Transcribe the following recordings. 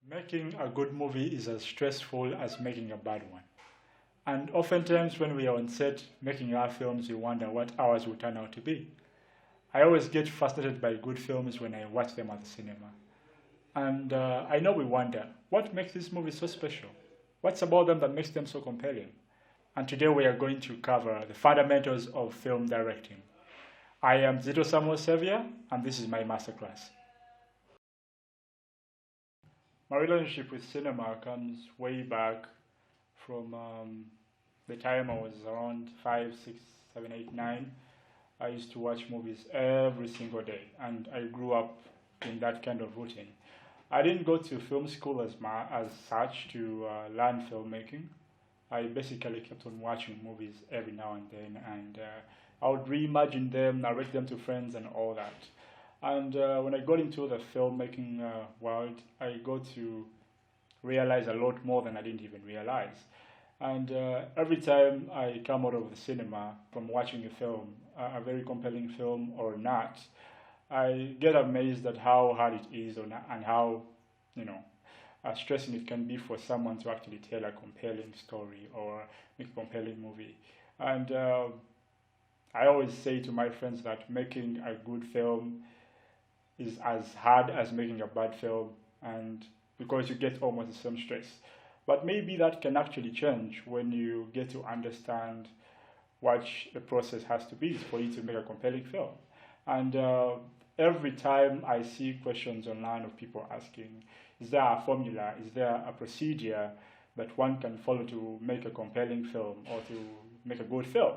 Making a good movie is as stressful as making a bad one. And oftentimes when we are on set making our films, we wonder what ours will turn out to be. I always get fascinated by good films when I watch them at the cinema. And I know we wonder, what makes these movies so special? What's about them that makes them so compelling? And today we are going to cover the fundamentals of film directing. I am Kizito Samuel Saviour, and this is my masterclass. My relationship with cinema comes way back from the time I was around 5, 6, 7, 8, 9. I used to watch movies every single day, and I grew up in that kind of routine. I didn't go to film school as such to learn filmmaking. I basically kept on watching movies every now and then, and I would reimagine them, narrate them to friends, and all that. And when I got into the filmmaking world, I got to realize a lot more than I didn't even realize. And every time I come out of the cinema from watching a film, a very compelling film or not, I get amazed at how hard it is and how, stressing it can be for someone to actually tell a compelling story or make a compelling movie. And I always say to my friends that making a good film is as hard as making a bad film, and because you get almost the same stress. But maybe that can actually change when you get to understand what the process has to be for you to make a compelling film. And every time I see questions online of people asking, is there a formula, is there a procedure that one can follow to make a compelling film or to make a good film?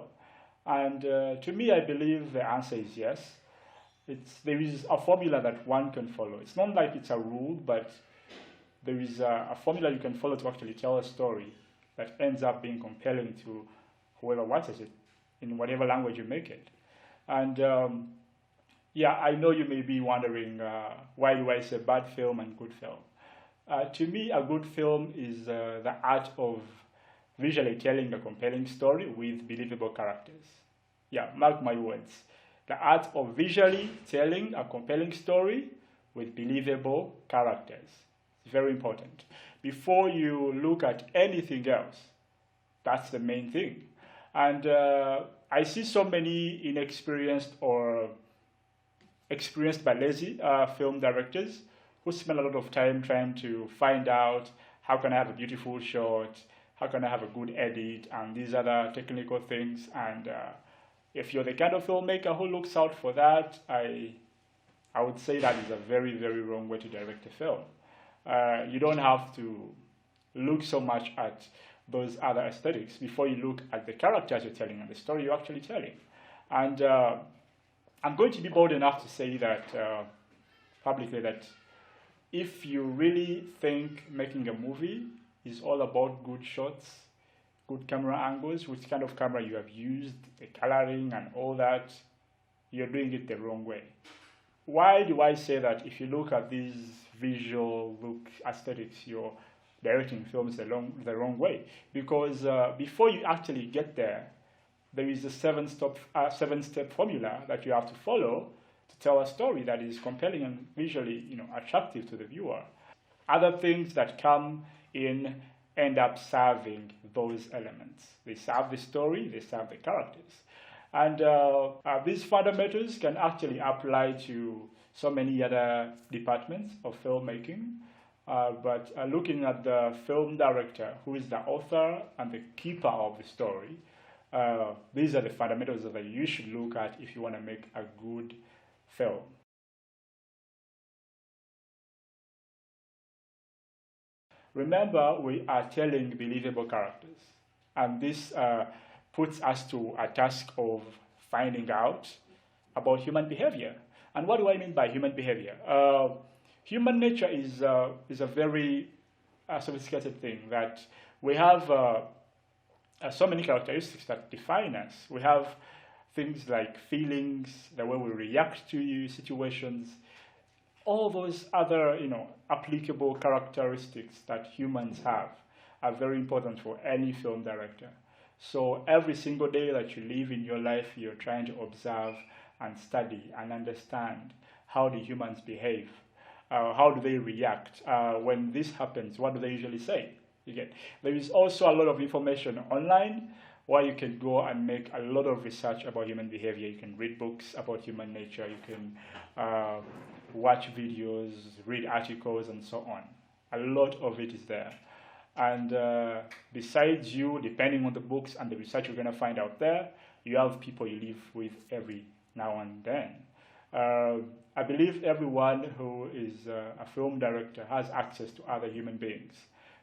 And to me, I believe the answer is yes. There is a formula that one can follow. It's not like it's a rule, but there is a formula you can follow to actually tell a story that ends up being compelling to whoever watches it, in whatever language you make it. And I know you may be wondering, why do I say bad film and good film? To me, a good film is the art of visually telling a compelling story with believable characters. Yeah, mark my words. The art of visually telling a compelling story with believable characters. It's very important. Before you look at anything else, that's the main thing. And I see so many inexperienced or experienced but lazy film directors who spend a lot of time trying to find out how can I have a beautiful shot, how can I have a good edit, and these other technical things. And if you're the kind of filmmaker who looks out for that, I would say that is a very, very wrong way to direct a film. You don't have to look so much at those other aesthetics before you look at the characters you're telling and the story you're actually telling. And I'm going to be bold enough to say that publicly that if you really think making a movie is all about good shots, good camera angles, which kind of camera you have used, the coloring and all that, you're doing it the wrong way. Why do I say that? If you look at these visual look aesthetics, you're directing films the wrong way. Because before you actually get there, there is a seven-step formula that you have to follow to tell a story that is compelling and visually attractive to the viewer. Other things that come in end up serving those elements. They serve the story, they serve the characters. And these fundamentals can actually apply to so many other departments of filmmaking. But looking at the film director, who is the author and the keeper of the story, these are the fundamentals that you should look at if you want to make a good film. Remember, we are telling believable characters, and this puts us to a task of finding out about human behavior. And what do I mean by human behavior? Human nature is a very sophisticated thing that we have so many characteristics that define us. We have things like feelings, the way we react to situations, all those other applicable characteristics that humans have are very important for any film director. So every single day that you live in your life, you're trying to observe and study and understand how the humans behave. How do they react? When this happens, what do they usually say? You get. There is also a lot of information online where you can go and make a lot of research about human behavior. You can read books about human nature. You can watch videos, read articles, and so on. A lot of it is there. And besides you, depending on the books and the research you're going to find out there, you have people you live with every now and then. I believe everyone who is a film director has access to other human beings.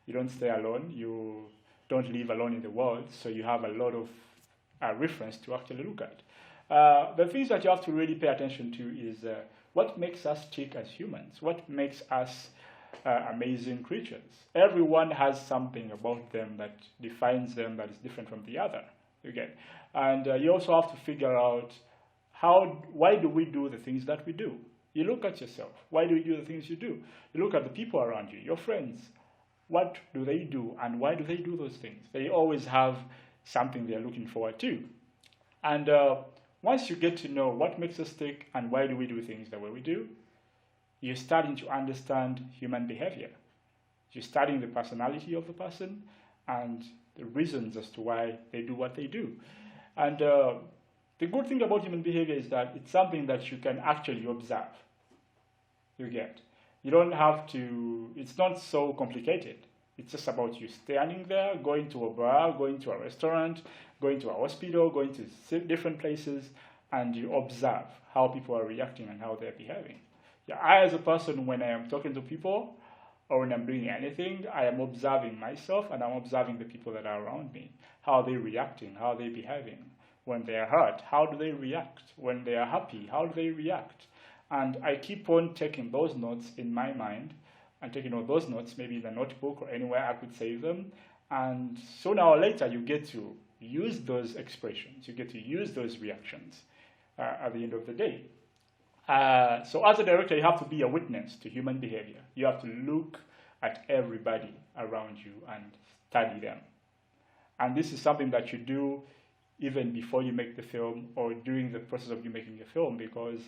You don't stay alone. You don't live alone in the world, so you have a lot of reference to actually look at. The things that you have to really pay attention to is what makes us tick as humans, what makes us amazing creatures. Everyone has something about them that defines them that is different from the other. Okay? And you also have to figure out why do we do the things that we do? You look at yourself. Why do you do the things you do? You look at the people around you, your friends. What do they do and why do they do those things? They always have something they're looking forward to. And once you get to know what makes us tick and why do we do things the way we do, you're starting to understand human behavior. You're studying the personality of the person and the reasons as to why they do what they do. And the good thing about human behavior is that it's something that you can actually observe. You get. You don't have to, it's not so complicated. It's just about you standing there, going to a bar, going to a restaurant, going to a hospital, going to different places, and you observe how people are reacting and how they're behaving. Yeah, I, as a person, when I am talking to people or when I'm doing anything, I am observing myself and I'm observing the people that are around me. How are they reacting? How are they behaving? When they are hurt, how do they react? When they are happy, how do they react? And I keep on taking those notes in my mind and taking all those notes, maybe in a notebook or anywhere I could save them. And sooner or later, you get to use those expressions. You get to use those reactions at the end of the day. So as a director, you have to be a witness to human behavior. You have to look at everybody around you and study them. And this is something that you do even before you make the film or during the process of you making a film, because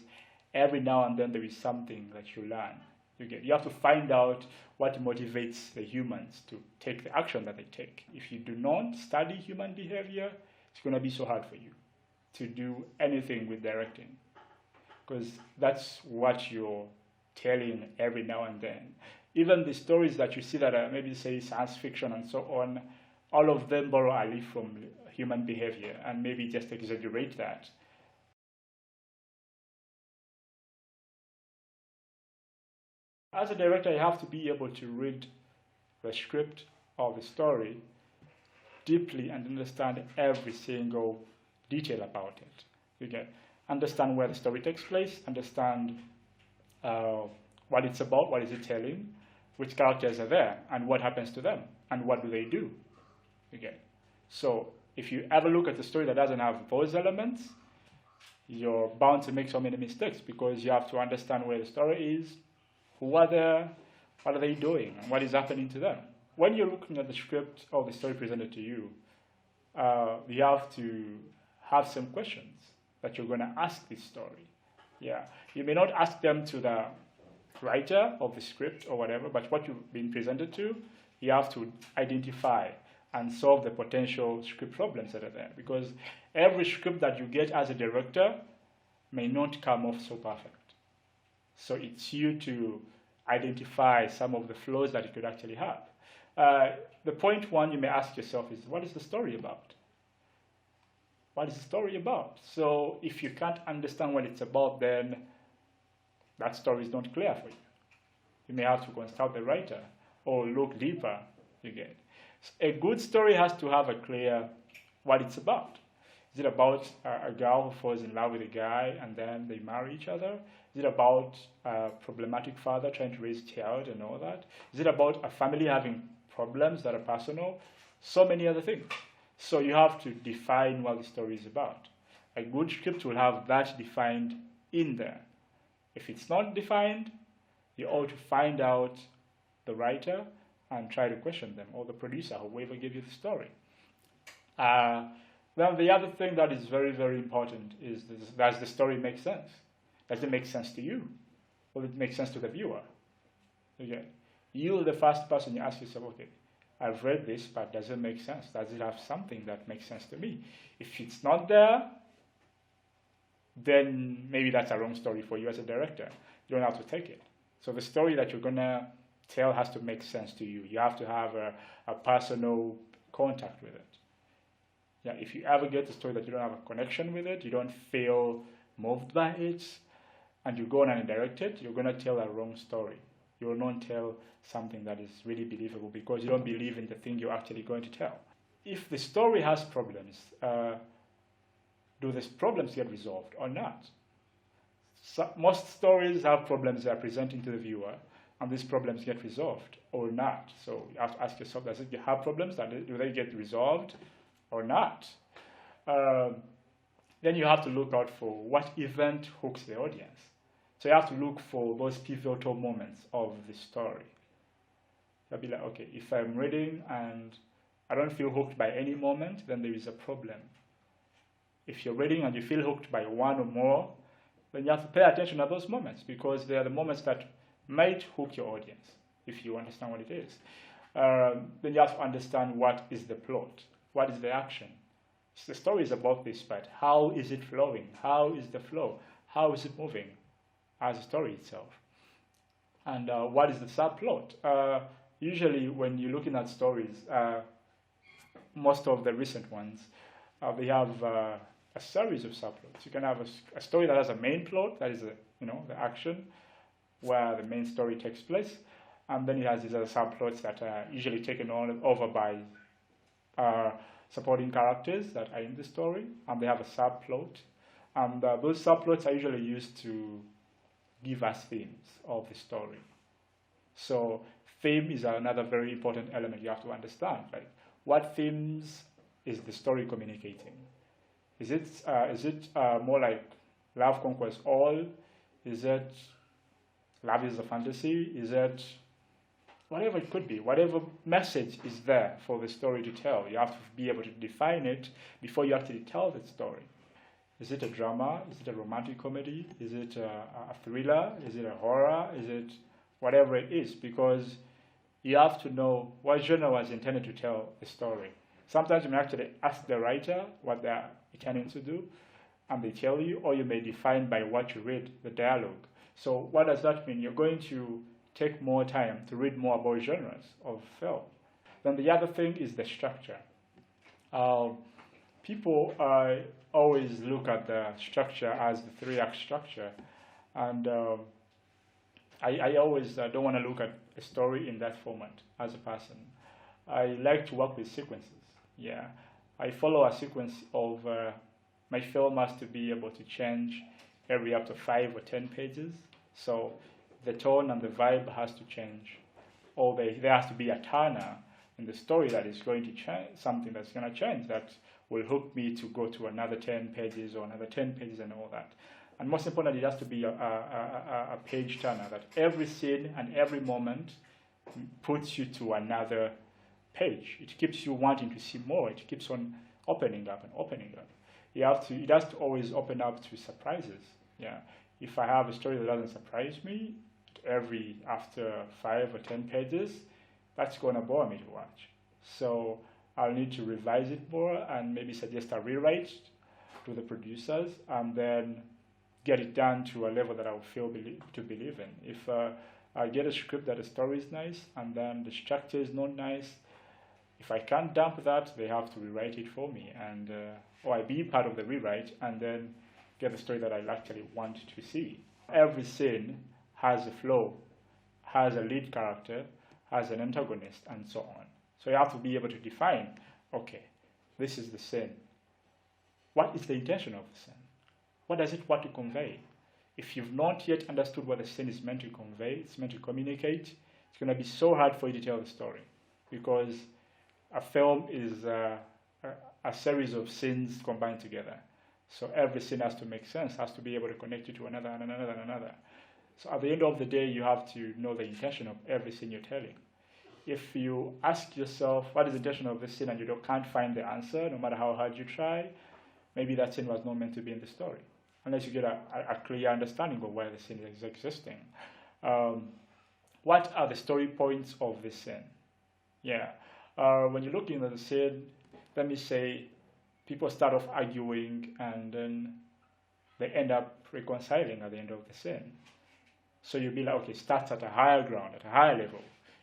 every now and then there is something that you learn. You have to find out what motivates the humans to take the action that they take. If you do not study human behavior, it's going to be so hard for you to do anything with directing, because that's what you're telling every now and then. Even the stories that you see that are maybe say science fiction and so on, all of them borrow a leaf from human behavior and maybe just exaggerate that. As a director, you have to be able to read the script or the story deeply and understand every single detail about it. You get understand where the story takes place, understand what it's about, what is it telling, which characters are there, and what happens to them, and what do they do. You get. So if you ever look at a story that doesn't have those elements, you're bound to make so many mistakes, because you have to understand where the story is, who are there, what are they doing, and what is happening to them. When you're looking at the script or the story presented to you, you have to have some questions that you're going to ask this story. Yeah, you may not ask them to the writer of the script or whatever, but what you've been presented to, you have to identify and solve the potential script problems that are there, because every script that you get as a director may not come off so perfect. So it's you to identify some of the flaws that it could actually have. The point one you may ask yourself is, what is the story about? What is the story about? So if you can't understand what it's about, then that story is not clear for you. You may have to consult the writer or look deeper. You get. A good story has to have a clear what it's about. Is it about a girl who falls in love with a guy and then they marry each other? Is it about a problematic father trying to raise a child and all that? Is it about a family having problems that are personal? So many other things. So you have to define what the story is about. A good script will have that defined in there. If it's not defined, you ought to find out the writer and try to question them, or the producer, whoever gave you the story. Then the other thing that is very, very important is, does the story make sense? Does it make sense to you? Will it make sense to the viewer? Okay. You're the first person you ask yourself, okay, I've read this, but does it make sense? Does it have something that makes sense to me? If it's not there, then maybe that's a wrong story for you as a director. You don't have to take it. So the story that you're going to tell has to make sense to you. You have to have a personal contact with it. Yeah, if you ever get a story that you don't have a connection with it, you don't feel moved by it, and you go on and direct it, you're going to tell a wrong story. You will not tell something that is really believable because you don't believe in the thing you're actually going to tell. If the story has problems, do these problems get resolved or not? So most stories have problems they are presenting to the viewer, and these problems get resolved or not. So you have to ask yourself, does it have problems? Do they get resolved or not? Then you have to look out for what event hooks the audience. So you have to look for those pivotal moments of the story. You'll be like, okay, if I'm reading and I don't feel hooked by any moment, then there is a problem. If you're reading and you feel hooked by one or more, then you have to pay attention to those moments because they are the moments that might hook your audience, if you understand what it is. Then you have to understand what is the plot, what is the action. The story is about this, but how is it flowing? How is the flow? How is it moving as a story itself? And what is the subplot? Usually when you're looking at stories, most of the recent ones, they have a series of subplots. You can have a story that has a main plot, that is the action, where the main story takes place, and then it has these other subplots that are usually taken over by supporting characters that are in the story, and they have a subplot. And those subplots are usually used to give us themes of the story. So theme is another very important element you have to understand. Like, what themes is the story communicating? Is it more like love conquers all? Is it love is a fantasy? Is it whatever it could be? Whatever message is there for the story to tell, you have to be able to define it before you actually tell the story. Is it a drama? Is it a romantic comedy? Is it a thriller? Is it a horror? Is it whatever it is? Because you have to know what genre was intended to tell the story. Sometimes you may actually ask the writer what they're intending to do, and they tell you, or you may define by what you read, the dialogue. So what does that mean? You're going to take more time to read more about genres of film. Then the other thing is the structure. People always look at the structure as the three-act structure, and I always don't want to look at a story in that format as a person. I like to work with sequences. Yeah, I follow a sequence of my film has to be able to change every up to 5 or 10 pages. So the tone and the vibe has to change. Or there has to be a turner in the story that is going to change, something that's going to change that will hook me to go to another 10 pages or another 10 pages and all that. And most importantly, it has to be a page turner, that every scene and every moment puts you to another page. It keeps you wanting to see more. It keeps on opening up and opening up. It has to always open up to surprises. Yeah. If I have a story that doesn't surprise me, after 5 or 10 pages, that's going to bore me to watch. So I'll need to revise it more and maybe suggest a rewrite to the producers, and then get it done to a level that I will feel to believe in. If I get a script that the story is nice and then the structure is not nice, if I can't dump that, they have to rewrite it for me, and or I be part of the rewrite and then get the story that I actually want to see. Every scene has a flow, has a lead character, has an antagonist, and so on. So you have to be able to define, okay, this is the scene. What is the intention of the scene? What does it want to convey? If you've not yet understood what the scene is meant to convey, it's meant to communicate, it's going to be so hard for you to tell the story, because a film is a series of scenes combined together. So every scene has to make sense, has to be able to connect you to another and another and another. So at the end of the day, you have to know the intention of every scene you're telling. If you ask yourself, what is the intention of this scene, and you can't find the answer, no matter how hard you try, maybe that scene was not meant to be in the story, unless you get a clear understanding of why the scene is existing. what are the story points of the scene? Yeah. When you're looking at the scene, let me say people start off arguing and then they end up reconciling at the end of the scene. So you'll be like, okay, starts at a higher ground, at a higher level,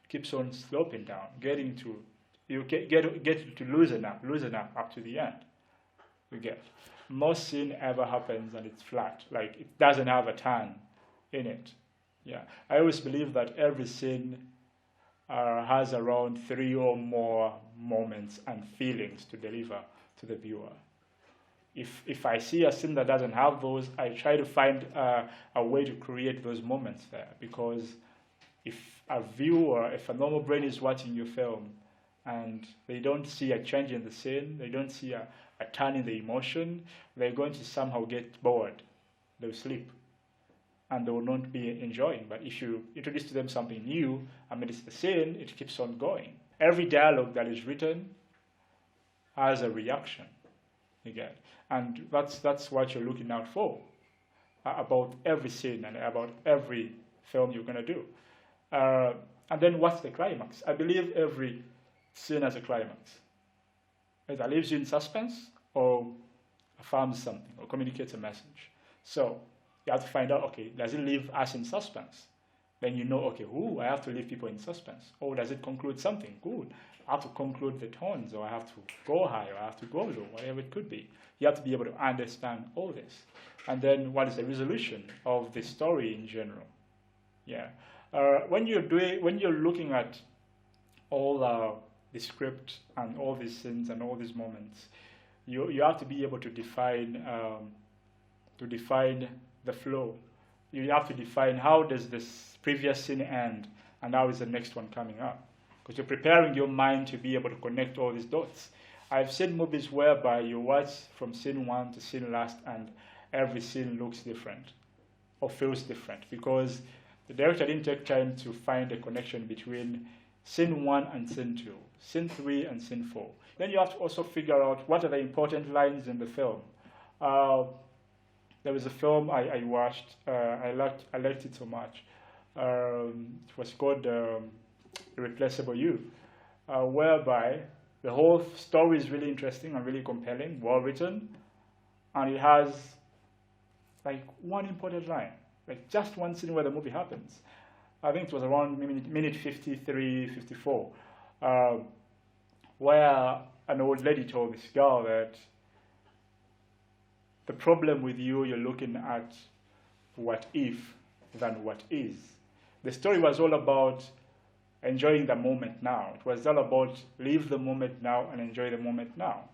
keeps on sloping down, getting to, you get to loosen up up to the end. You get. Most scene ever happens and it's flat, like it doesn't have a turn in it. Yeah, I always believe that every scene has around 3 or more moments and feelings to deliver to the viewer. If I see a scene that doesn't have those, I try to find a way to create those moments there, because if a viewer, if a normal brain is watching your film and they don't see a change in the scene, they don't see a turn in the emotion, they're going to somehow get bored. They'll sleep and they will not be enjoying. But if you introduce to them something new, I mean, it's the scene, it keeps on going. Every dialogue that is written has a reaction, you get. And that's what you're looking out for about every scene and about every film you're going to do. And then what's the climax? I believe every scene has a climax. Either leaves you in suspense or affirms something or communicates a message. So you have to find out, okay, does it leave us in suspense? Then you know, okay, I have to leave people in suspense. Or does it conclude something? Good. I have to conclude the tones, or I have to go high, or I have to go low, whatever it could be. You have to be able to understand all this. And then what is the resolution of the story in general? Yeah. When you're looking at all the script and all these scenes and all these moments, you have to be able to define the flow. You have to define how does this previous scene end and how is the next one coming up, because you're preparing your mind to be able to connect all these dots. I've seen movies whereby you watch from scene 1 to scene last and every scene looks different or feels different because the director didn't take time to find a connection between scene 1 and scene 2, scene 3 and scene 4. Then you have to also figure out what are the important lines in the film. There was a film I watched, I liked it so much. It was called Irreplaceable You, whereby the whole story is really interesting and really compelling, well written, and it has like one important line, like just one scene where the movie happens. I think it was around minute 53, 54, where an old lady told this girl that the problem with you're looking at what if than what is. The story was all about enjoying the moment now. It was all about live the moment now and enjoy the moment now.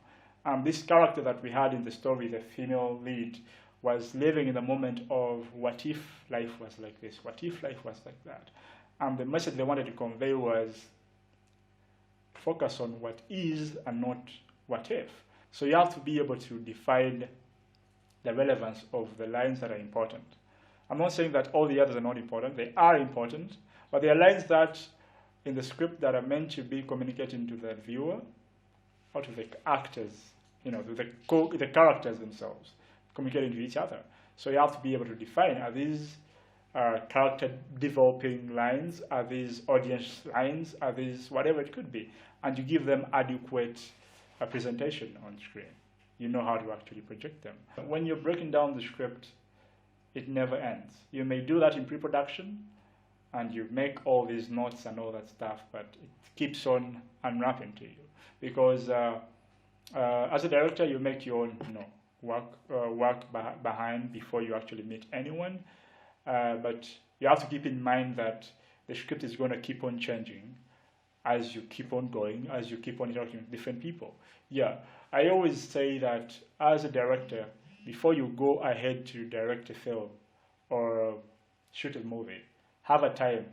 This character that we had in the story, the female lead, was living in the moment of what if life was like this, what if life was like that. And the message they wanted to convey was focus on what is and not what if. So you have to be able to define the relevance of the lines that are important. I'm not saying that all the others are not important. They are important, but there are lines that in the script that are meant to be communicating to the viewer or to the actors, to the characters themselves, communicating to each other. So you have to be able to define, are these character developing lines, are these audience lines, are these whatever it could be, and you give them adequate presentation on screen. You know how to actually project them. When you're breaking down the script, it never ends. You may do that in pre-production, and you make all these notes and all that stuff, but it keeps on unwrapping to you. Because as a director, you make your own work behind before you actually meet anyone. But you have to keep in mind that the script is going to keep on changing as you keep on going, as you keep on interacting with different people. Yeah, I always say that as a director, before you go ahead to direct a film or shoot a movie, have a time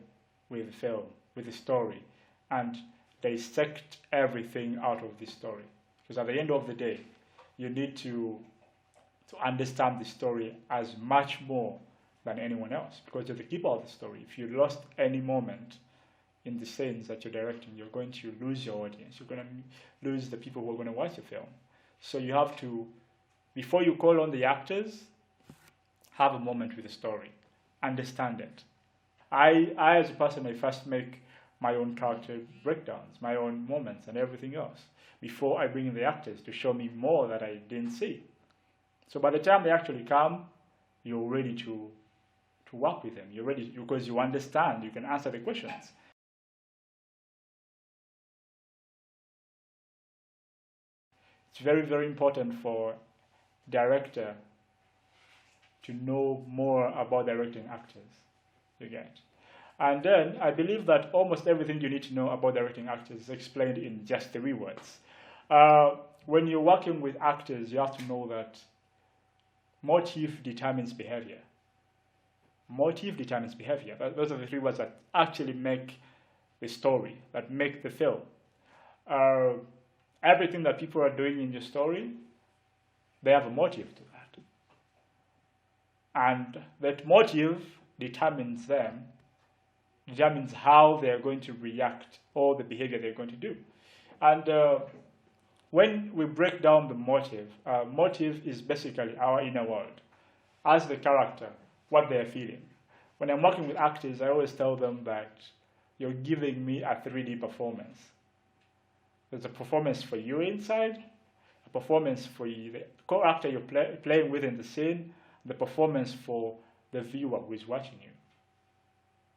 with the film, with the story, and dissect everything out of the story. Because at the end of the day, you need to understand the story as much more than anyone else, because you're the keeper of the story. If you lost any moment in the scenes that you're directing, you're going to lose your audience. You're going to lose the people who are going to watch the film. So you have to, before you call on the actors, have a moment with the story. Understand it. I as a person, I first make my own character breakdowns, my own moments and everything else, before I bring in the actors to show me more that I didn't see. So by the time they actually come, you're ready to work with them. You're ready because you understand, you can answer the questions. It's very, very important for director to know more about directing actors, you get. And then I believe that almost everything you need to know about directing actors is explained in just 3 words. When you're working with actors, you have to know that motive determines behavior. Motive determines behavior. Those are the 3 words that actually make the story, that make the film. Everything that people are doing in your story, they have a motive to that. And that motive determines how they're going to react or the behavior they're going to do. And when we break down the motive, motive is basically our inner world. As the character, what they're feeling. When I'm working with actors, I always tell them that you're giving me a 3D performance. There's a performance for you inside, a performance for you, the character you're playing with in the scene, the performance for the viewer who is watching you.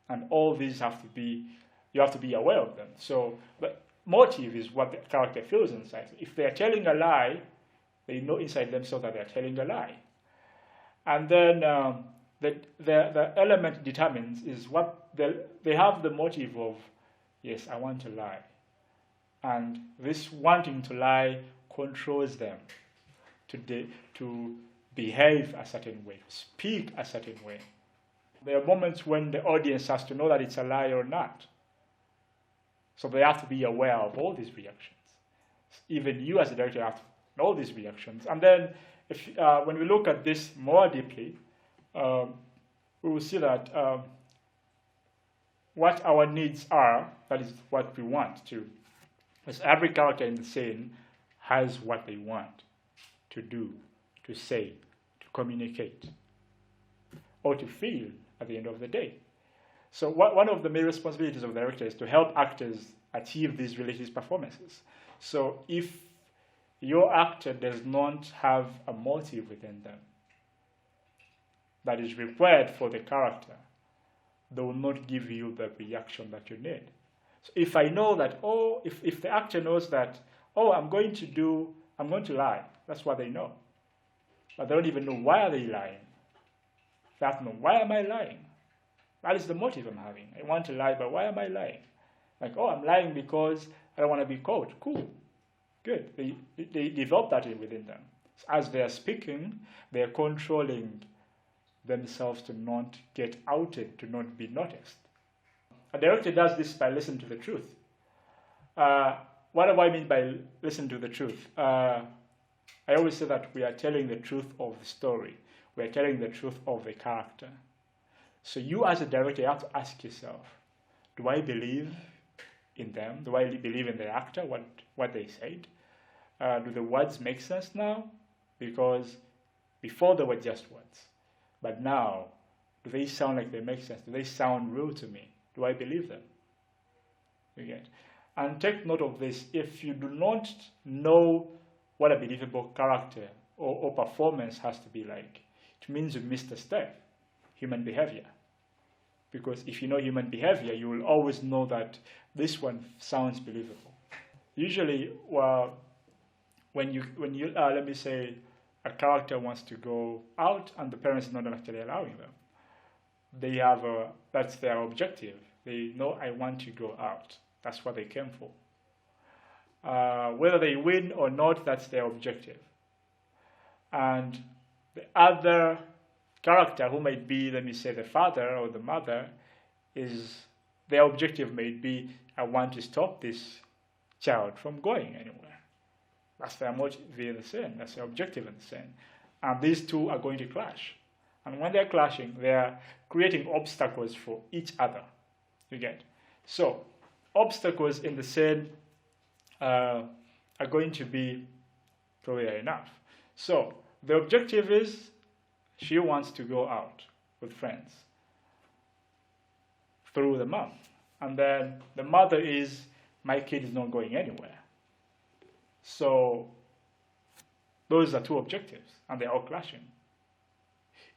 And all these you have to be aware of them. So, but motive is what the character feels inside. If they're telling a lie, they know inside themselves that they're telling a lie. And then the element determines is what they have the motive of, yes, I want to lie. And this wanting to lie controls them to behave a certain way, to speak a certain way. There are moments when the audience has to know that it's a lie or not. So they have to be aware of all these reactions. Even you as a director have to know these reactions. And then when we look at this more deeply, we will see that what our needs are, that is what we want to. Because every character in the scene has what they want to do, to say, to communicate, or to feel at the end of the day. So one of the main responsibilities of the director is to help actors achieve these related performances. So if your actor does not have a motive within them that is required for the character, they will not give you the reaction that you need. So if I know that, if the actor knows that, I'm going to lie, that's what they know. But they don't even know why are they lying. They have to know, why am I lying? That is the motive I'm having. I want to lie, but why am I lying? Like, I'm lying because I don't want to be caught. Cool. Good. They develop that within them. As they are speaking, they are controlling themselves to not get outed, to not be noticed. A director does this by listening to the truth. What do I mean by listen to the truth? I always say that we are telling the truth of the story. We are telling the truth of the character. So you as a director, you have to ask yourself, do I believe in them? Do I believe in the actor, what they said? Do the words make sense now? Because before they were just words. But now, do they sound like they make sense? Do they sound real to me? Do I believe them? You get? And take note of this. If you do not know what a believable character or performance has to be like, it means you missed a step, human behavior. Because if you know human behavior, you will always know that this one sounds believable. Usually, when you let me say, a character wants to go out and the parents are not actually allowing them. They have that's their objective. They know, I want to go out. That's what they came for. Whether they win or not, that's their objective. And the other character, who might be, let me say, the father or the mother, their objective may be, I want to stop this child from going anywhere. That's their motive in the scene. That's their objective in the scene. And these two are going to clash. And when they're clashing, they're creating obstacles for each other. You get? So, obstacles in the scene are going to be probably enough. So, the objective is she wants to go out with friends. through the mom. And then the mother is, my kid is not going anywhere. So those are two objectives, and they're all clashing.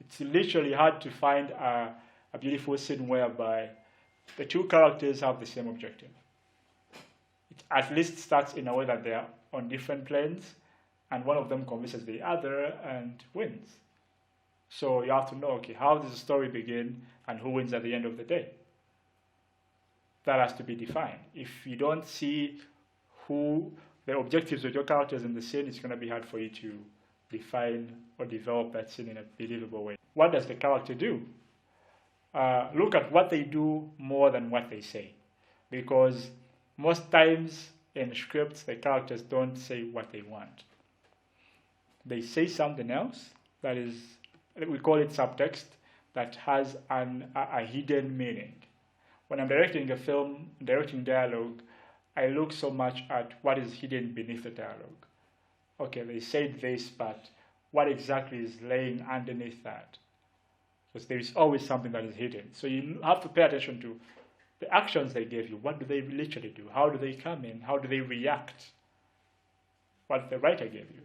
It's literally hard to find a beautiful scene whereby the two characters have the same objective. It at least starts in a way that they are on different planes, and one of them convinces the other and wins. So you have to know, okay, how does the story begin and who wins at the end of the day? That has to be defined. If you don't see who the objectives of your characters in the scene, it's going to be hard for you to define or develop that scene in a believable way. What does the character do? Look at what they do more than what they say. Because most times in scripts, the characters don't say what they want. They say something else that is, we call it subtext, that has a hidden meaning. When I'm directing a film, directing dialogue, I look so much at what is hidden beneath the dialogue. Okay, they said this, but what exactly is laying underneath that? Because there is always something that is hidden. So you have to pay attention to the actions they gave you. What do they literally do? How do they come in? How do they react? What the writer gave you.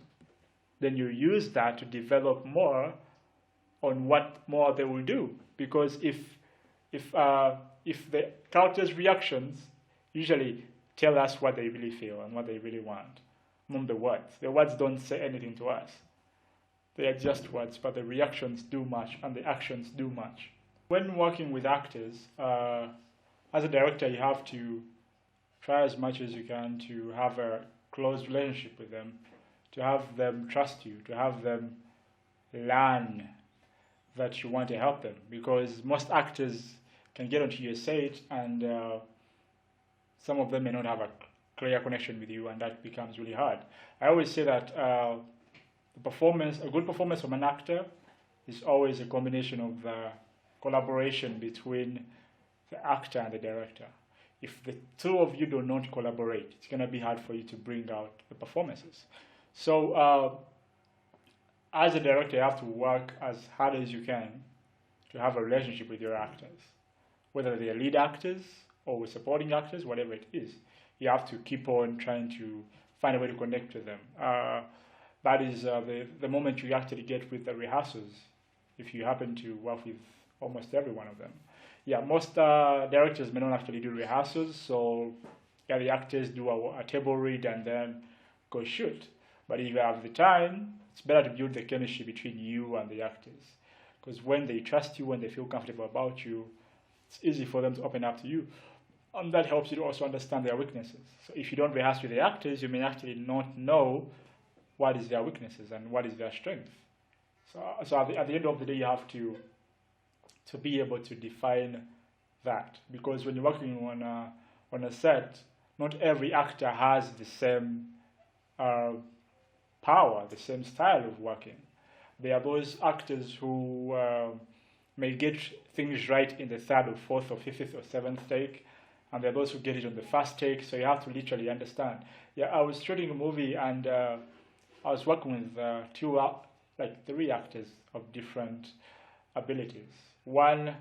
Then you use that to develop more on what more they will do. Because if the characters' reactions usually tell us what they really feel and what they really want, not the words. The words don't say anything to us. They are just words, but the reactions do much and the actions do much. When working with actors, as a director, you have to try as much as you can to have a close relationship with them, to have them trust you, to have them learn that you want to help them. Because most actors can get onto your set and some of them may not have a clear connection with you, and that becomes really hard. I always say that a good performance from an actor is always a combination of collaboration between the actor and the director. If the two of you do not collaborate, it's going to be hard for you to bring out the performances. So as a director, you have to work as hard as you can to have a relationship with your actors, whether they are lead actors or supporting actors, whatever it is. You have to keep on trying to find a way to connect with them. That is the moment you actually get with the rehearsals, if you happen to work with almost every one of them. Yeah, most directors may not actually do rehearsals, so yeah, the actors do a table read and then go shoot. But if you have the time, it's better to build the chemistry between you and the actors. Because when they trust you, when they feel comfortable about you, it's easy for them to open up to you. And that helps you to also understand their weaknesses. So if you don't rehearse with the actors, you may actually not know what is their weaknesses and what is their strength. So at the end of the day, you have to be able to define that. Because when you're working on a set, not every actor has the same power, the same style of working. There are those actors who may get things right in the third or fourth or fifth or seventh take, and there are those who get it on the first take, so you have to literally understand. Yeah, I was shooting a movie and I was working with three actors of different abilities. One,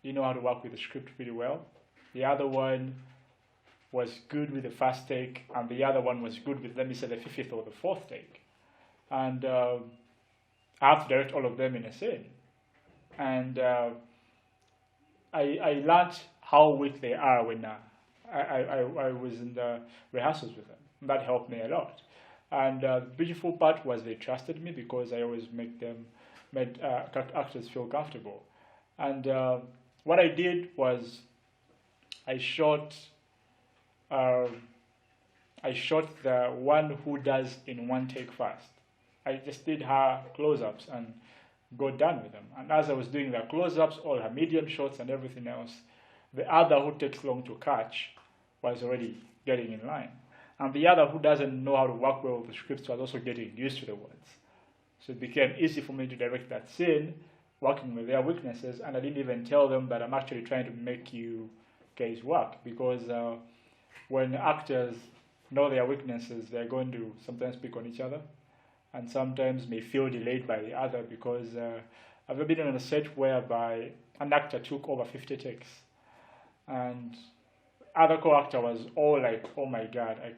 you know how to work with the script pretty well. The other one was good with the first take, and the other one was good with, let me say, the fifth or the fourth take. And I have to direct all of them in a scene. And I learned how weak they are when I was in the rehearsals with them. That helped me a lot. And the beautiful part was they trusted me because I always made actors feel comfortable. And what I did was I shot the one who does in one take first. I just did her close-ups and got done with them. And as I was doing the close-ups, all her medium shots and everything else, the other who takes long to catch was already getting in line. And the other who doesn't know how to work well with the scripts was also getting used to the words. So it became easy for me to direct that scene, working with their weaknesses, and I didn't even tell them that I'm actually trying to make you guys work, because when actors know their weaknesses, they're going to sometimes pick on each other, and sometimes may feel delayed by the other, because I've been on a set whereby an actor took over 50 takes, and other co-actor was all like, "Oh my God, I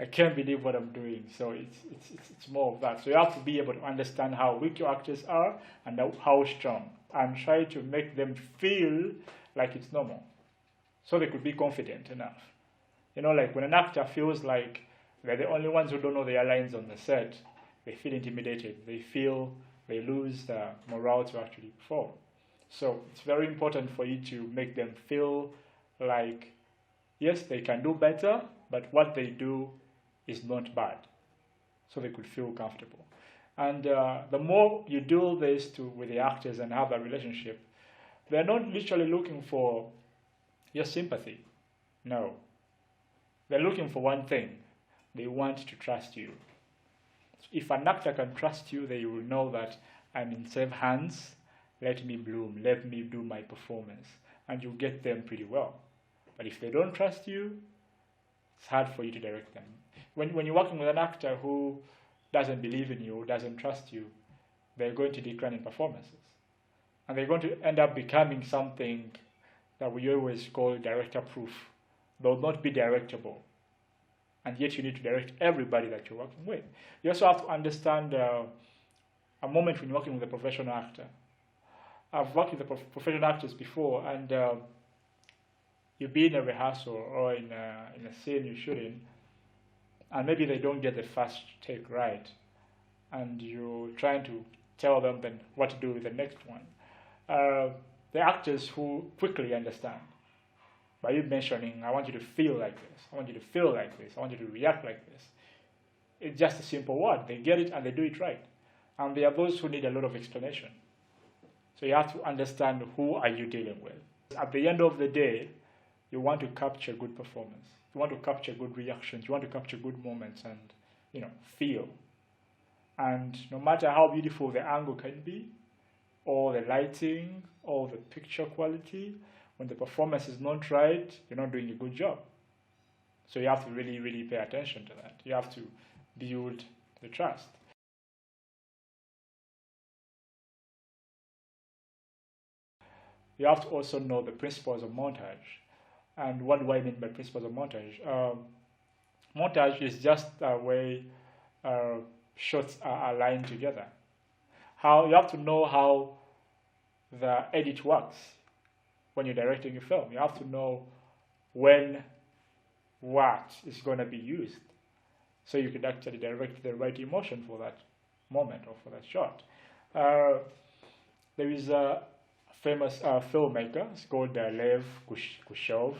can't believe what I'm doing." So it's more of that. So you have to be able to understand how weak your actors are and how strong, and try to make them feel like it's normal, so they could be confident enough. You know, like when an actor feels like they're the only ones who don't know their lines on the set, they feel intimidated. They feel they lose the morale to actually perform. So it's very important for you to make them feel like, yes, they can do better, but what they do is not bad, so they could feel comfortable. And the more you do this with the actors and have that relationship, they're not literally looking for your sympathy. No. They're looking for one thing. They want to trust you. If an actor can trust you, they will know that I'm in safe hands. Let me bloom. Let me do my performance. And you get them pretty well. But if they don't trust you, it's hard for you to direct them. When you're working with an actor who doesn't believe in you, doesn't trust you, they're going to decline in performances. And they're going to end up becoming something that we always call director-proof. They'll not be directable. And yet you need to direct everybody that you're working with. You also have to understand a moment when you're working with a professional actor. I've worked with professional actors before, and you be in a rehearsal or in a scene you're shooting, and maybe they don't get the first take right, and you're trying to tell them then what to do with the next one. The actors who quickly understand, by you mentioning, I want you to feel like this, I want you to feel like this, I want you to react like this. It's just a simple word. They get it and they do it right. And there are those who need a lot of explanation. So you have to understand, who are you dealing with. At the end of the day, you want to capture good performance. You want to capture good reactions. You want to capture good moments and, feel. And no matter how beautiful the angle can be, or the lighting, or the picture quality, when the performance is not right, you're not doing a good job. So you have to really, really pay attention to that. You have to build the trust. You have to also know the principles of montage. And what do I mean by principles of montage? Montage is just a way shots are aligned together. You have to know how the edit works when you're directing a film. You have to know when what is going to be used, so you can actually direct the right emotion for that moment or for that shot. There is a famous filmmaker. It's called Lev Kuleshov.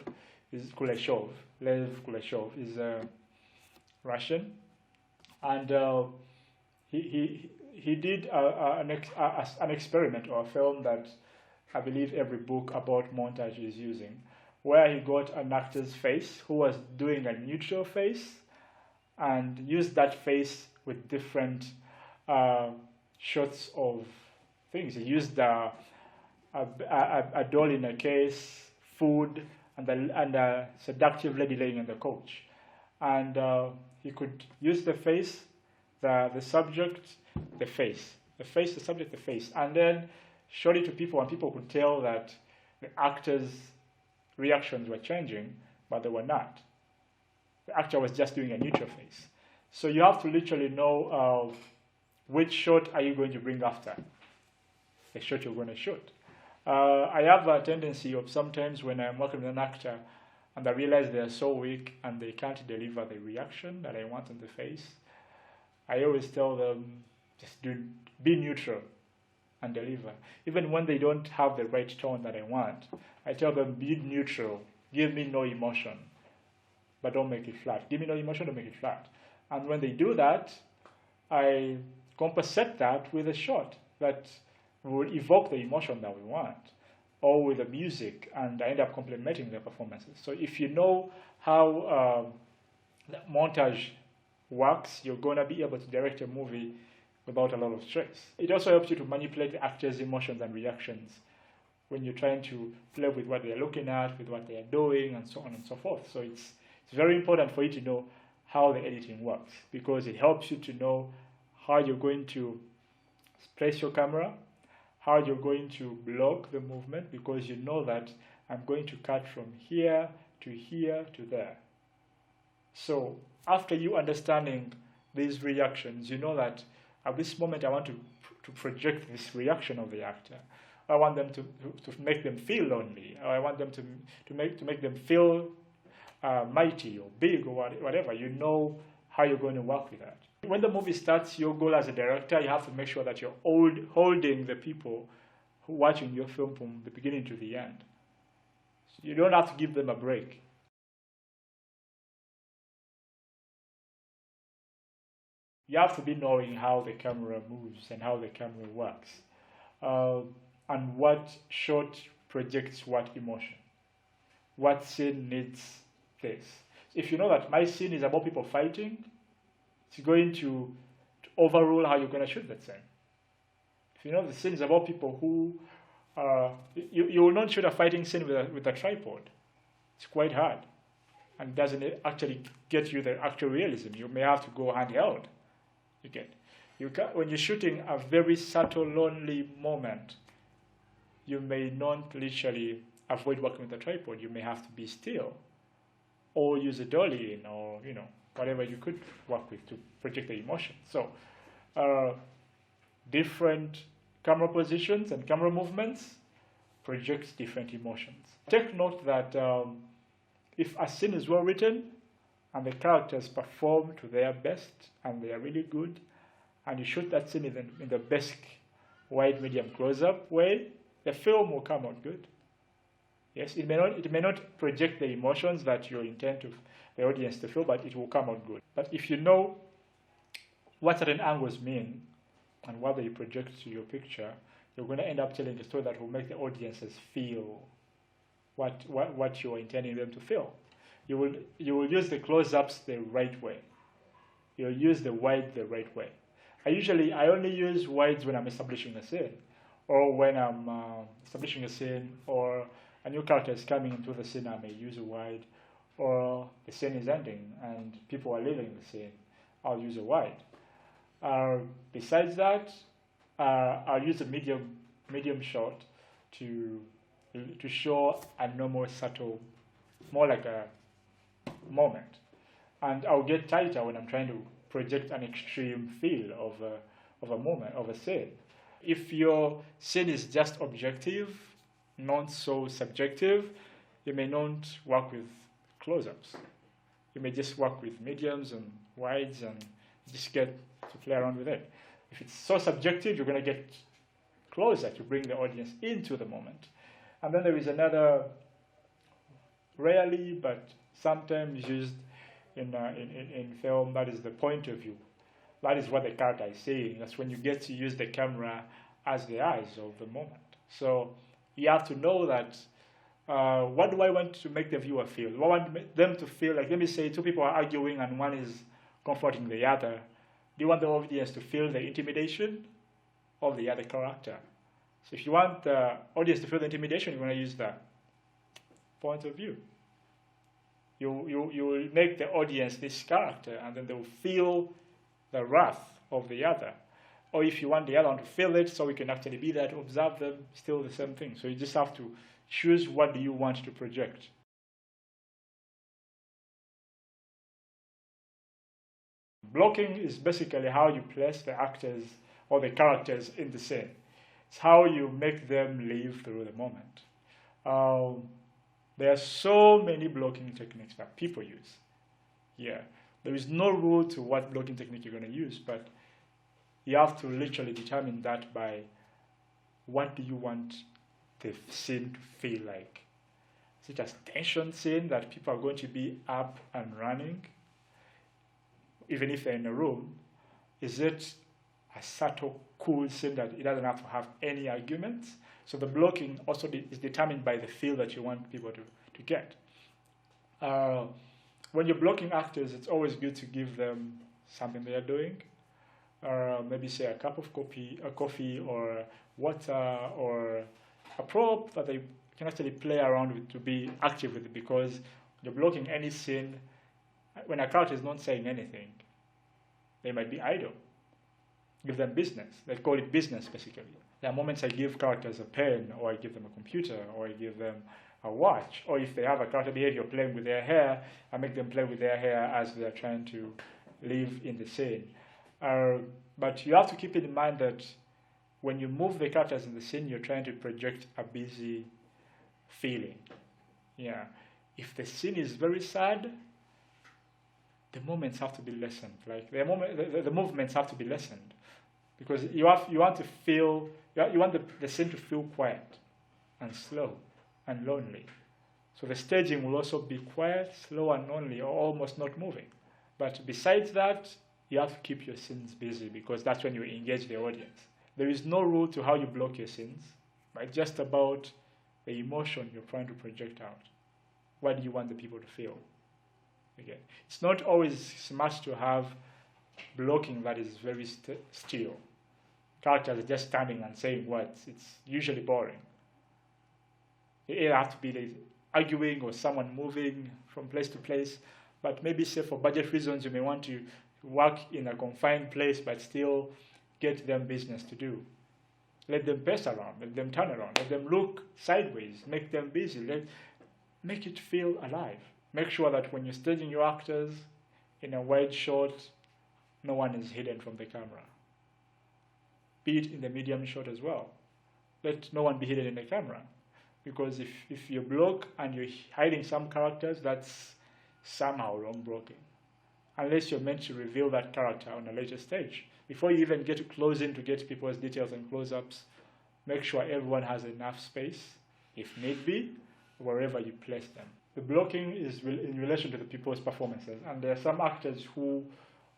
Lev Kuleshov is Russian, and he did an experiment, or a film that I believe every book about montage is using, where he got an actor's face who was doing a neutral face and used that face with different shots of things. He used a doll in a case, food, and a seductive lady laying on the couch. And he could use the face, the subject, the face. The face, the subject, the face. And then showed it to people, and people could tell that the actor's reactions were changing, but they were not. The actor was just doing a neutral face. So you have to literally know which shot are you going to bring after the shot you're going to shoot. I have a tendency of sometimes when I'm working with an actor and I realize they're so weak and they can't deliver the reaction that I want on the face, I always tell them, just be neutral and deliver. Even when they don't have the right tone that I want, I tell them, be neutral, give me no emotion, but don't make it flat. Give me no emotion, don't make it flat. And when they do that, I compensate that with a shot that will evoke the emotion that we want, or with the music, and I end up complementing their performances. So if you know how the montage works, you're going to be able to direct a movie without a lot of stress. It also helps you to manipulate the actors' emotions and reactions when you're trying to play with what they're looking at, with what they're doing, and so on and so forth. So it's very important for you to know how the editing works, because it helps you to know how you're going to place your camera, how you're going to block the movement, because you know that I'm going to cut from here to there. So after you understanding these reactions, you know that at this moment I want to project this reaction of the actor. I want them to make them feel lonely. Or I want them to make them feel mighty or big or whatever. You know how you're going to work with that. When the movie starts, your goal as a director, you have to make sure that you're holding the people who are watching your film from the beginning to the end. So you don't have to give them a break. You have to be knowing how the camera moves and how the camera works, and what shot projects what emotion. What scene needs this. If you know that my scene is about people fighting, it's going to overrule how you're going to shoot that scene. If you know the scene is about people who, you will not shoot a fighting scene with a tripod. It's quite hard, and doesn't actually get you the actual realism. You may have to go handheld. When you're shooting a very subtle, lonely moment, you may not literally avoid working with a tripod. You may have to be still, or use a dolly in, or whatever you could work with to project the emotion. So, different camera positions and camera movements projects different emotions. Take note that if a scene is well written, and the characters perform to their best, and they are really good, and you shoot that scene in the best wide medium close-up way, the film will come out good. Yes, it may not project the emotions that you intend the audience to feel, but it will come out good. But if you know what certain angles mean and what they project to your picture, you're going to end up telling a story that will make the audiences feel what you're intending them to feel. You will use the close-ups the right way. You'll use the wide the right way. I only use wides when I'm establishing a scene, or when I'm establishing a scene, or a new character is coming into the scene. I may use a wide, or the scene is ending and people are leaving the scene. I'll use a wide. Besides that, I'll use a medium shot to show a normal, subtle, more like a moment, and I'll get tighter when I'm trying to project an extreme feel of a moment, of a scene. If your scene is just objective, not so subjective, you may not work with close-ups. You may just work with mediums and wides and just get to play around with it. If it's so subjective, you're going to get closer to bring the audience into the moment. And then there is another, rarely but sometimes used in film, that is the point of view. That is what the character is saying. That's when you get to use the camera as the eyes of the moment. So you have to know that, what do I want to make the viewer feel? What I want them to feel like, let me say two people are arguing and one is comforting the other. Do you want the audience to feel the intimidation of the other character? So if you want the audience to feel the intimidation, you're going to use the point of view. You will make the audience this character, and then they will feel the wrath of the other. Or if you want the other one to feel it, so we can actually be there to observe them, still the same thing. So you just have to choose what do you want to project. Blocking is basically how you place the actors or the characters in the scene. It's how you make them live through the moment. There are so many blocking techniques that people use. Yeah, there is no rule to what blocking technique you're going to use, but you have to literally determine that by what do you want the scene to feel like. Is it a tension scene that people are going to be up and running, even if they're in a room? Is it a subtle, cool scene that it doesn't have to have any arguments? So the blocking also is determined by the feel that you want people to get. When you're blocking actors, it's always good to give them something they are doing. Maybe say a cup of coffee or water, or a prop that they can actually play around with, to be active with it, because you're blocking any scene. When a character is not saying anything, they might be idle. Give them business. They call it business, basically. There are moments I give characters a pen, or I give them a computer, or I give them a watch, or if they have a character behavior playing with their hair, I make them play with their hair as they are trying to live in the scene. But you have to keep in mind that when you move the characters in the scene, you're trying to project a busy feeling. Yeah. If the scene is very sad, the moments have to be lessened. Like the movements have to be lessened, because you want to feel, you want the scene to feel quiet and slow and lonely. So the staging will also be quiet, slow, and lonely, or almost not moving. But besides that, you have to keep your scenes busy, because that's when you engage the audience. There is no rule to how you block your scenes, but it's just about the emotion you're trying to project out. What do you want the people to feel? Okay. It's not always smart to have blocking that is very still. Characters are just standing and saying words. It's usually boring. It either have to be arguing or someone moving from place to place, but maybe say for budget reasons you may want to work in a confined place but still get them business to do. Let them pace around, let them turn around, let them look sideways, make them busy, make it feel alive. Make sure that when you're staging your actors in a wide shot, no one is hidden from the camera. Be it in the medium shot as well. Let no one be hidden in the camera. Because if you block and you're hiding some characters, that's somehow wrong blocking. Unless you're meant to reveal that character on a later stage. Before you even get to close in to get people's details and close-ups, make sure everyone has enough space, if need be, wherever you place them. The blocking is in relation to the people's performances, and there are some actors who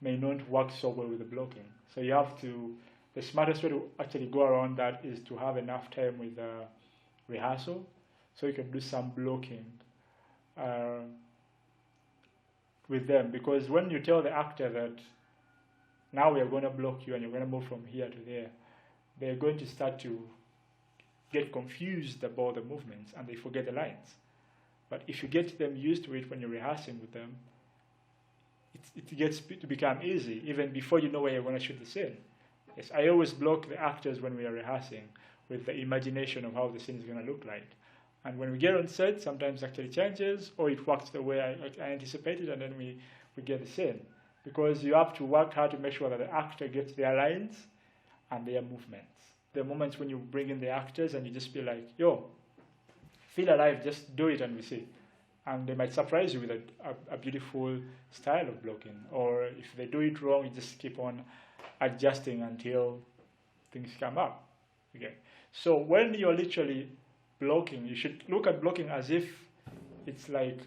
may not work so well with the blocking. So you have to, the smartest way to actually go around that is to have enough time with rehearsal, so you can do some blocking with them. Because when you tell the actor that now we are going to block you and you're going to move from here to there, they're going to start to get confused about the movements and they forget the lines. But if you get them used to it when you're rehearsing with them, it gets to become easy, even before you know where you're going to shoot the scene. Yes, I always block the actors when we are rehearsing with the imagination of how the scene is going to look like. And when we get on set, sometimes it actually changes, or it works the way I anticipated, and then we get the scene. Because you have to work hard to make sure that the actor gets their lines and their movements. There are moments when you bring in the actors and you just be like, yo, feel alive, just do it and we see. And they might surprise you with a beautiful style of blocking. Or if they do it wrong, you just keep on adjusting until things come up. Okay. So when you're literally blocking, you should look at blocking as if it's like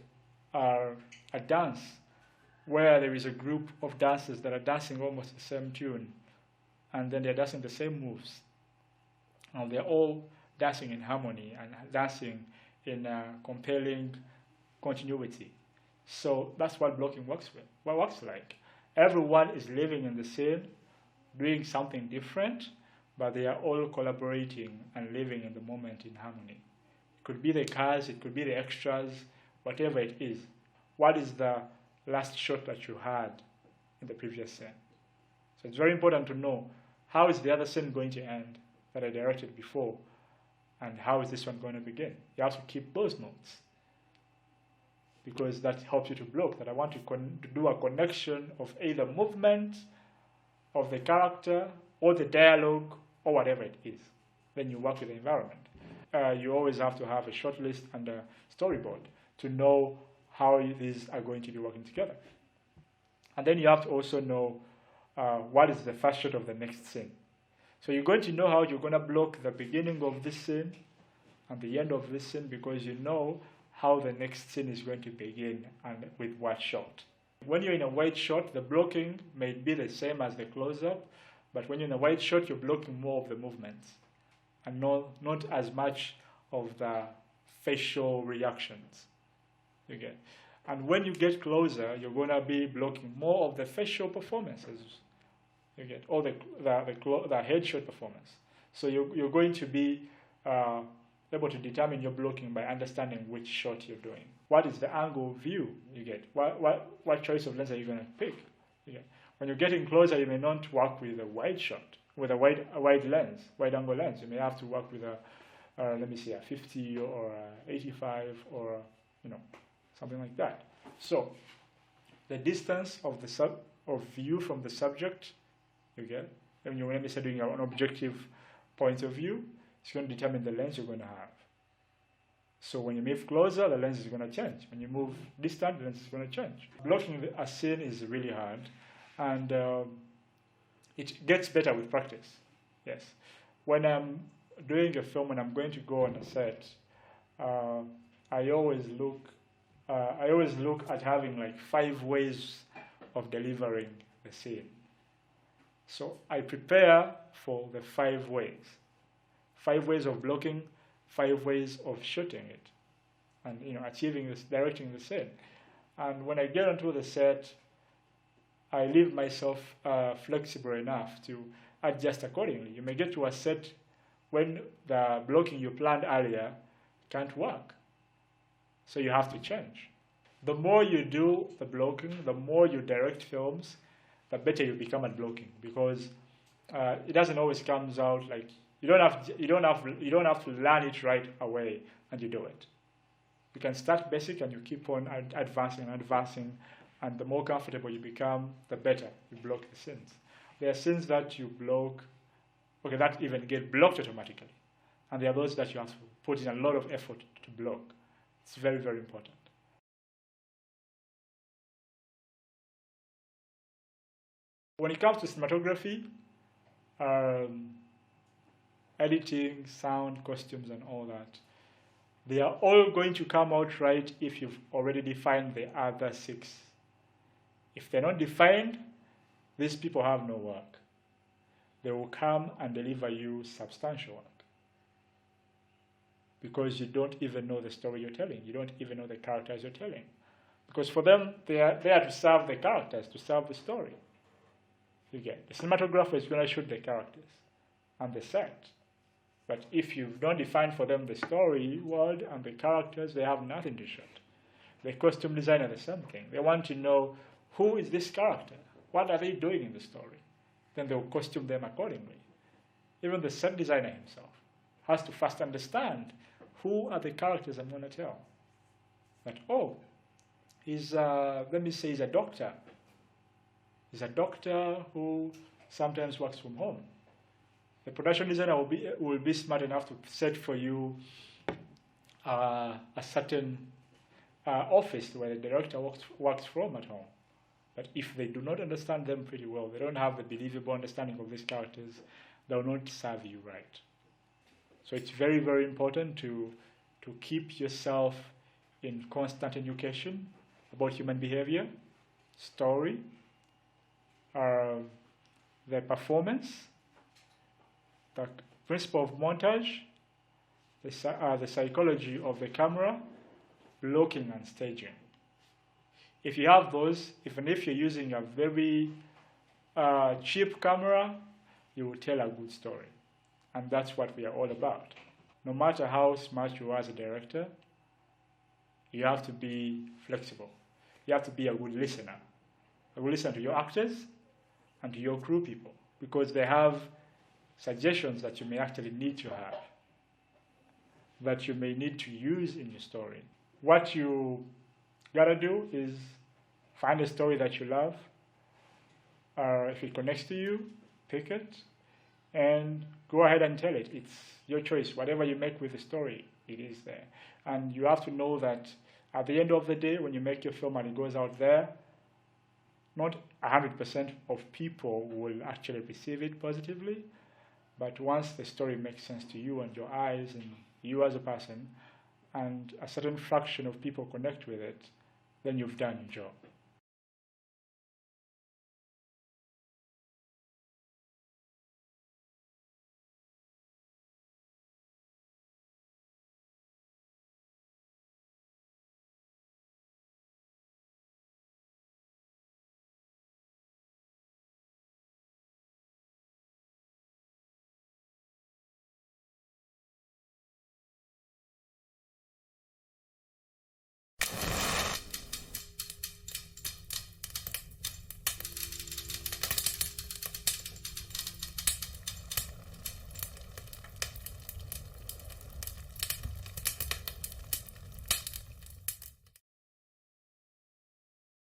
a dance, where there is a group of dancers that are dancing almost the same tune, and then they're dancing the same moves. And they're all dancing in harmony and dancing in a compelling continuity. So that's what blocking works with. What works like. Everyone is living in the scene, doing something different, but they are all collaborating and living in the moment in harmony. It could be the cars, it could be the extras, whatever it is. What is the last shot that you had in the previous scene? So it's very important to know, how is the other scene going to end that I directed before, and how is this one going to begin? You have to keep those notes, because that helps you to block that I want to do a connection of either movement of the character or the dialogue or whatever it is. Then you work with the environment. You always have to have a short list and a storyboard to know how these are going to be working together. And then you have to also know what is the first shot of the next scene. So you're going to know how you're going to block the beginning of this scene and the end of this scene, because you know how the next scene is going to begin and with what shot. When you're in a wide shot, the blocking may be the same as the close-up, but when you're in a wide shot, you're blocking more of the movements and not as much of the facial reactions. You get. And when you get closer, you're going to be blocking more of the facial performances. You get, or the headshot performance. So you're going to be able to determine your blocking by understanding which shot you're doing. What is the angle view you get? What choice of lens are you going to pick? You get. When you're getting closer, you may not work with a wide shot. with a wide lens, wide angle lens. You may have to work with a let me see, a 50 or a 85 or something like that. So the distance of view from the subject, you get, when you're doing an objective point of view, it's going to determine the lens you're going to have. So when you move closer, the lens is going to change. When you move distant, the lens is going to change. Blocking a scene is really hard, and it gets better with practice. Yes. When I'm doing a film and I'm going to go on a set, I always look at having like 5 ways of delivering the scene. So I prepare for the 5 ways. 5 ways of blocking, 5 ways of shooting it, and achieving this, directing the scene. And when I get onto the set, I leave myself flexible enough to adjust accordingly. You may get to a set when the blocking you planned earlier can't work, so you have to change. The more you do the blocking, the more you direct films, the better you become at blocking, because it doesn't always comes out like you don't have to learn it right away and you do it. You can start basic and you keep on advancing, and the more comfortable you become, the better you block the scenes. There are scenes that you block, that even get blocked automatically, and there are those that you have to put in a lot of effort to block. It's very, very important. When it comes to cinematography, editing, sound, costumes, and all that, they are all going to come out right if you've already defined the other 6. If they're not defined, these people have no work. They will come and deliver you substantial work, because you don't even know the story you're telling. You don't even know the characters you're telling. Because for them, they are there to serve the characters, to serve the story. You get, the cinematographer is going to shoot the characters and the set. But if you don't define for them the story world and the characters, they have nothing to shoot. The costume designer, the same thing. They want to know, who is this character? What are they doing in the story? Then they'll costume them accordingly. Even the set designer himself has to first understand, who are the characters I'm going to tell? That, let me say he's a doctor. He's a doctor who sometimes works from home. The production designer will be smart enough to set for you a certain office where the director works from at home. But if they do not understand them pretty well, they don't have the believable understanding of these characters, they will not serve you right. So it's very, very important to keep yourself in constant education about human behavior, story, the performance, the principle of montage, the psychology of the camera, blocking and staging. If you have those, even if you're using a very cheap camera, you will tell a good story. And that's what we are all about. No matter how smart you are as a director, you have to be flexible. You have to be a good listener. A good listener to your actors and to your crew people, because they have suggestions that you may actually need to have, that you may need to use in your story. What you gotta do is find a story that you love. If it connects to you, pick it and go ahead and tell it. It's your choice. Whatever you make with the story, it is there. And you have to know that at the end of the day, when you make your film and it goes out there, not 100% of people will actually receive it positively, but once the story makes sense to you and your eyes and you as a person, and a certain fraction of people connect with it, then you've done your job.